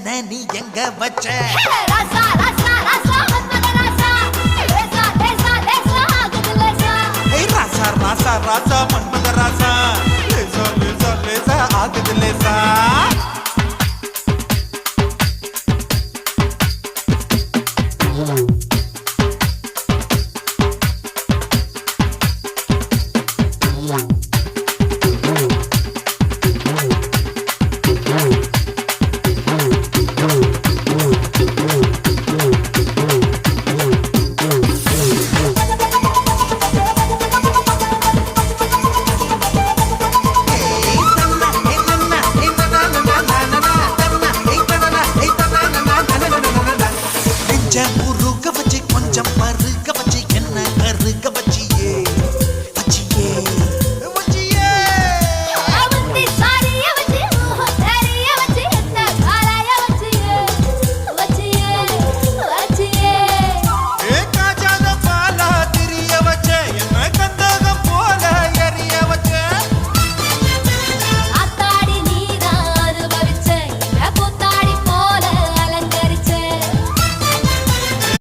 என்ன நீ எங்க வச்ச ராசா ராசா ராசா மன்மத ராசா லேசா லேசா லேசா ஆகுது லேசா ராசா ராசா ராசா மன்மத ராசா லேசா லேசா லேசா ஆகுது லேசா